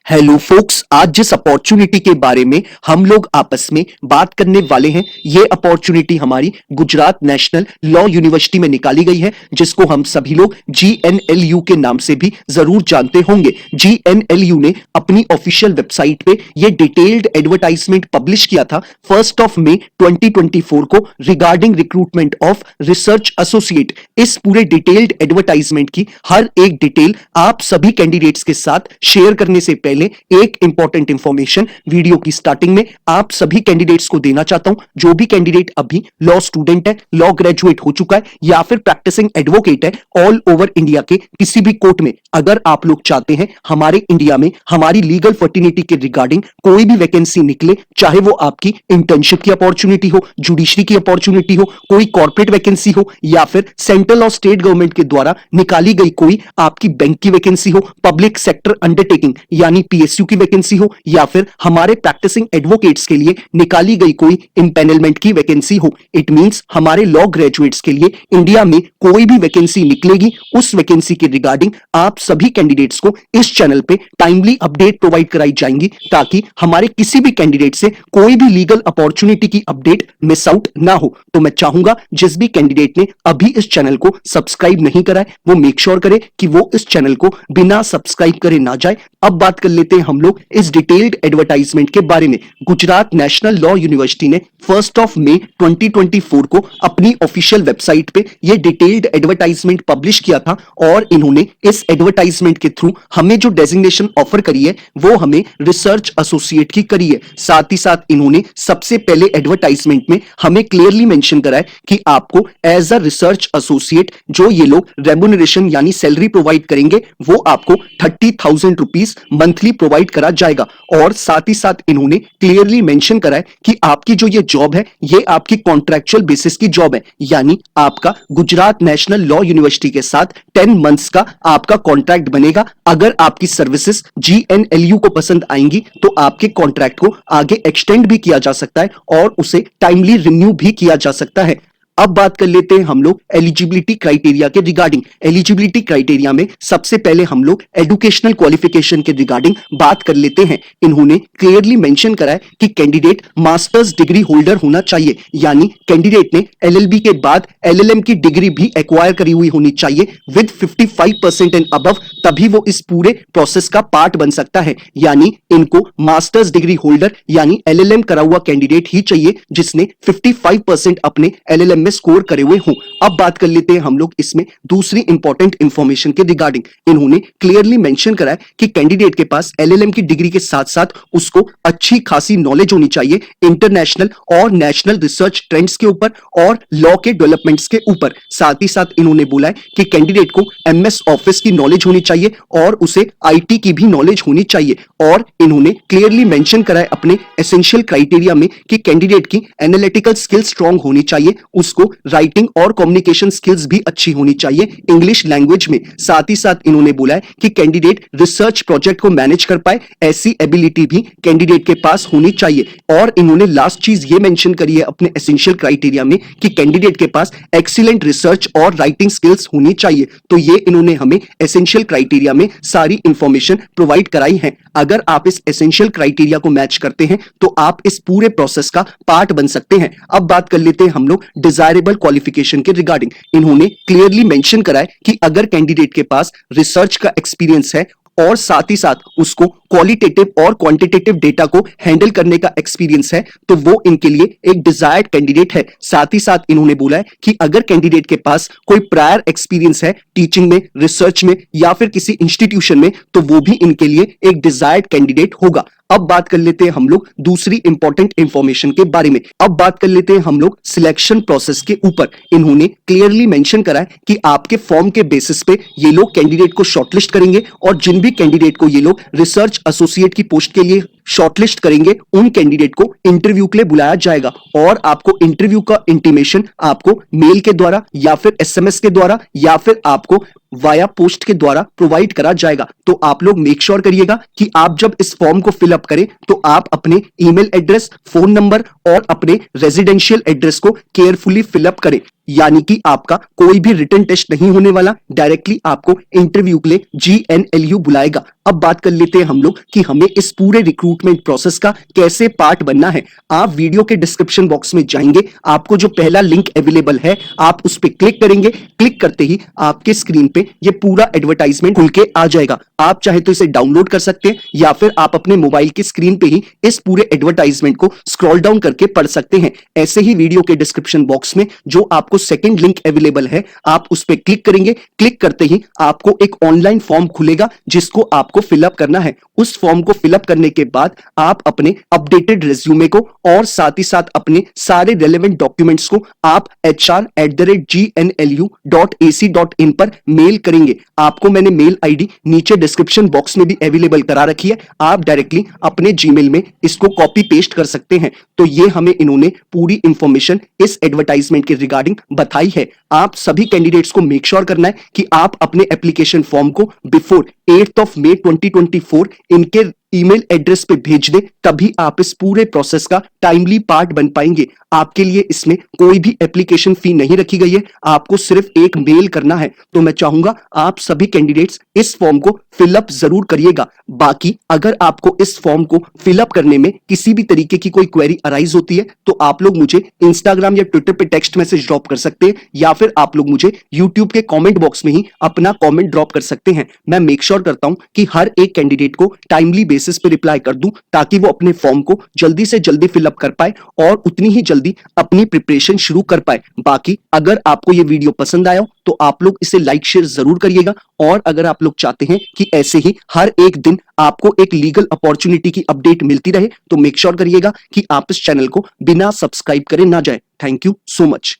Hello focus, आज जिस opportunity के बारे में हम लोग आपस में बात करने वाले हैं, ये अपॉर्चुनिटी हमारी गुजरात नेशनल लॉ यूनिवर्सिटी में निकाली गई है, जिसको हम सभी लोग GNLU के नाम से भी जरूर जानते होंगे। GNLU ने अपनी ऑफिशियल वेबसाइट पे ये डिटेल्ड एडवर्टाइजमेंट पब्लिश किया था 1 मई 2024 को regarding recruitment of research associate. इस पूरे डिटेल्ड एडवर्टाइजमेंट की हर एक डिटेल आप सभी कैंडिडेट्स के साथ शेयर करने से पहले एक इंपॉर्टेंट इंफॉर्मेशन वीडियो की स्टार्टिंग में आप सभी कैंडिडेट्स को देना चाहता हूं। जो भी कैंडिडेट अभी लॉ स्टूडेंट है, लॉ ग्रेजुएट हो चुका है या फिर प्रैक्टिसिंग एडवोकेट है ऑल ओवर इंडिया के किसी भी कोर्ट में, अगर आप लोग चाहते हैं हमारे इंडिया में हमारी लीगल फर्टिनिटी के रिगार्डिंग कोई भी वैकेंसी निकले, चाहे वो आपकी इंटर्नशिप की अपॉर्चुनिटी हो, जुडिशरी की अपॉर्चुनिटी हो, कोई कॉर्पोरेट वैकेंसी हो या फिर सेंट्रल और स्टेट गवर्नमेंट के द्वारा निकाली गई कोई आपकी बैंक की वैकेंसी हो, पब्लिक सेक्टर अंडरटेकिंग यानी PSU की वैकेंसी हो या फिर हमारे प्रैक्टिसिंग एडवोकेट्स के लिए निकाली गई कोई इंपैनलमेंट की वैकेंसी हो, इट मींस हमारे लॉ ग्रेजुएट्स के लिए इंडिया में कोई भी वैकेंसी निकलेगी, उस वैकेंसी के रिगार्डिंग आप सभी कैंडिडेट्स को इस चैनल पे टाइमली अपडेट प्रोवाइड कराई जाएंगी, ताकि हमारे किसी भी कैंडिडेट से कोई भी लीगल अपॉर्चुनिटी की अपडेट मिस आउट ना हो। तो मैं चाहूंगा जिस भी कैंडिडेट ने अभी इस चैनल को सब्सक्राइब नहीं करा है वो मेक श्योर करे कि वो इस चैनल को बिना सब्सक्राइब करे ना जाए। अब बात कर लेते हैं हम लोग इस डिटेल्ड एडवर्टाइजमेंट के बारे में। गुजरात नेशनल लॉ यूनिवर्सिटी ने 1 मई 2024 को अपनी ऑफिशियल वेबसाइट पे ये डिटेल्ड एडवर्टाइजमेंट पब्लिश किया था और इन्होंने इस एडवर्टाइजमेंट के थ्रू हमें जो डेजिग्नेशन ऑफर करी है वो हमें रिसर्च एसोसिएट की करी है। साथ ही साथ इन्होंने सबसे पहले एडवर्टाइजमेंट में हमें क्लियरली मेंशन करा है कि आपको एज अ रिसर्च एसोसिएट जो ये लोग रेम्यूनरेशन यानी सैलरी प्रोवाइड करेंगे वो आपको 30,000 रुपीज मंथली प्रोवाइड करा जाएगा। और साथ ही साथ इन्होंने क्लियरली मेंशन करा है कि आपकी जो ये जॉब है ये आपकी कॉन्ट्रैक्चुअल बेसिस की जॉब है, यानी आपका गुजरात नेशनल लॉ यूनिवर्सिटी के साथ 10 मंथ्स का आपका कॉन्ट्रैक्ट बनेगा। अगर आपकी सर्विसेज GNLU को पसंद आएंगी तो आपके कॉन्ट्रैक्ट को आगे एक्सटेंड भी किया जा सकता है और उसे टाइमली रिन्यू भी किया जा सकता है। अब बात कर लेते हैं हम लोग एलिजिबिलिटी क्राइटेरिया के रिगार्डिंग। एलिजिबिलिटी क्राइटेरिया में सबसे पहले हम लोग एजुकेशनल क्वालिफिकेशन के रिगार्डिंग बात कर लेते हैं। इन्होंने क्लियरली मेंशन करा है कि कैंडिडेट मास्टर्स डिग्री होल्डर होना चाहिए, यानी कैंडिडेट ने LLB के बाद LLM की डिग्री भी एक्वायर करी हुई होनी चाहिए विद 55% एंड अबव, तभी वो इस पूरे प्रोसेस का पार्ट बन सकता है। यानी इनको मास्टर्स डिग्री होल्डर यानी LLM करा हुआ कैंडिडेट ही चाहिए जिसने 55% अपने LLM स्कोर करे हुए हों। अब बात कर लेते हैं हम लोग इसमें दूसरी इंपॉर्टेंट इंफॉर्मेशन के रिगार्डिंग। इन्होंने क्लियरली मेंशन करा है कि कैंडिडेट के पास LLM की डिग्री के साथ साथ उसको अच्छी खासी नॉलेज होनी चाहिए इंटरनेशनल और नेशनल रिसर्च ट्रेंड्स के ऊपर और लॉ के डेवलपमेंट्स के ऊपर। साथ ही साथ इन्होंने बोला है कि कैंडिडेट को MS ऑफिस की नॉलेज होनी चाहिए और उसे IT की भी नॉलेज होनी चाहिए। और इन्होंने क्लियरली मेंशन करा है अपने एसेंशियल क्राइटेरिया में कि कैंडिडेट की एनालिटिकल स्किल स्ट्रांग होनी चाहिए, उसको राइटिंग और कम्युनिकेशन स्किल्स भी अच्छी होनी चाहिए इंग्लिश लैंग्वेज में। साथ ही साथ इन्होंने बोला है कि कैंडिडेट रिसर्च प्रोजेक्ट को मैनेज कर पाए, ऐसी एबिलिटी भी कैंडिडेट के पास होनी चाहिए। और इन्होंने लास्ट चीज ये मेंशन करी है अपने एसेंशियल क्राइटेरिया में कि कैंडिडेट के पास एक्सीलेंट रिसर्च और राइटिंग स्किल्स होनी चाहिए। तो ये इन्होंने हमें एसेंशियल क्राइटेरिया में सारी इंफॉर्मेशन प्रोवाइड कराई है। अगर आप इस एसेंशियल क्राइटेरिया को मैच करते हैं तो आप इस पूरे प्रोसेस का पार्ट बन सकते हैं। अब बात कर लेते हैं हम लोग डिजायरेबल क्वालिफिकेशन के रिगार्डिंग। इन्होंने क्लियरली मेंशन करा है कि अगर कैंडिडेट के पास रिसर्च का एक्सपीरियंस है और साथ ही साथ उसको क्वालिटेटिव और क्वांटिटेटिव डेटा को हैंडल करने का एक्सपीरियंस है तो वो इनके लिए एक डिजायर्ड कैंडिडेट है। साथ ही साथ इन्होंने बोला है कि अगर कैंडिडेट के पास कोई प्रायर एक्सपीरियंस है टीचिंग में, रिसर्च में या फिर किसी इंस्टीट्यूशन में तो वो भी इनके लिए एक डिजायर्ड कैंडिडेट होगा। अब बात कर लेते हैं हम लोग दूसरी इंपॉर्टेंट इंफॉर्मेशन के बारे में। अब बात कर लेते हैं हम लोग सिलेक्शन प्रोसेस के ऊपर। इन्होंने क्लियरली मेंशन करा है कि आपके फॉर्म के बेसिस पे ये लोग कैंडिडेट को शॉर्टलिस्ट करेंगे और जिन भी कैंडिडेट को ये लोग रिसर्च एसोसिएट की पोस्ट के लिए शॉर्टलिस्ट करेंगे उन कैंडिडेट को इंटरव्यू के लिए बुलाया जाएगा और आपको इंटरव्यू का इंटीमेशन आपको मेल के द्वारा या फिर एसएमएस के द्वारा या फिर आपको वाया पोस्ट के द्वारा प्रोवाइड करा जाएगा। तो आप लोग मेक श्योर करिएगा कि आप जब इस फॉर्म को फिलअप करें तो आप अपने ईमेल एड्रेस, फोन नंबर और अपने रेजिडेंशियल एड्रेस को केयरफुली फिलअप करें, यानी कि आपका कोई भी रिटन टेस्ट नहीं होने वाला, डायरेक्टली आपको इंटरव्यू के लिए GNLU बुलाएगा। अब बात कर लेते हैं हम लोग कि हमें इस पूरे रिक्रूटमेंट प्रोसेस का कैसे पार्ट बनना है। आप वीडियो के डिस्क्रिप्शन बॉक्स में जाएंगे, आपको जो पहला लिंक अवेलेबल है आप उस पर क्लिक करेंगे। क्लिक करते ही आपके स्क्रीन पे ये पूरा एडवर्टाइजमेंट खुल के आ जाएगा। आप चाहे तो इसे डाउनलोड कर सकते हैं या फिर आप अपने मोबाइल की स्क्रीन पे ही इस पूरे एडवर्टाइजमेंट को स्क्रॉल डाउन करके पढ़ सकते हैं। ऐसे ही वीडियो के डिस्क्रिप्शन बॉक्स में जो आपको सेकंड लिंक अवेलेबल है आप उस पर क्लिक करेंगे। क्लिक करते ही आपको एक ऑनलाइन फॉर्म खुलेगा जिसको आपको फिलअप करना है। उस फॉर्म को फिलअप करने के बाद आप अपने अपडेटेड रिज्यूमे को और साथ ही साथ अपने सारे रेलेवेंट डॉक्यूमेंट्स को आप hr@gnlu.ac.in पर मेल करेंगे। आपको मैंने मेल आईडी नीचे डिस्क्रिप्शन बॉक्स में भी अवेलेबल करा रखी है, आप डायरेक्टली अपने जीमेल में इसको कॉपी पेस्ट कर सकते हैं। तो ये हमें इन्होंने पूरी इंफॉर्मेशन इस एडवर्टाइजमेंट के रिगार्डिंग बताई है। आप सभी कैंडिडेट्स को मेक श्योर करना है कि आप अपने एप्लीकेशन फॉर्म को बिफोर 8 मई 2024 इनके ईमेल एड्रेस पे भेज दें, तभी आप इस पूरे प्रोसेस का टाइमली पार्ट बन पाएंगे। आपके लिए इसमें कोई भी एप्लीकेशन फी नहीं रखी गई है, आपको सिर्फ एक मेल करना है। तो मैं चाहूंगा आप सभी कैंडिडेट्स इस फॉर्म को फिलअप जरूर करिएगा। बाकी अगर आपको इस फॉर्म को फिलअप करने में किसी भी तरीके की कोई क्वेरी अराइज होती है तो आप लोग मुझे इंस्टाग्राम या ट्विटर पे टेक्स्ट मैसेज ड्रॉप कर सकते हैं या फिर आप लोग मुझे यूट्यूब के कमेंट बॉक्स में ही अपना कमेंट ड्रॉप कर सकते हैं। मैं मेक श्योर करता हूं कि हर एक कैंडिडेट को टाइमली बेसिस पे रिप्लाई कर दूं ताकि वो अपने फॉर्म को जल्दी से जल्दी फिलअप कर पाए और उतनी ही जल्दी अपनी प्रिपरेशन शुरू कर पाए। बाकी अगर आपको ये वीडियो पसंद आया तो आप लोग इसे लाइक शेयर जरूर करिएगा और अगर आप लोग चाहते हैं कि ऐसे ही हर एक दिन आपको एक लीगल अपॉर्चुनिटी की अपडेट मिलती रहे तो मेक श्योर करिएगा कि आप इस चैनल को बिना सब्सक्राइब करे ना जाए। Thank you so much.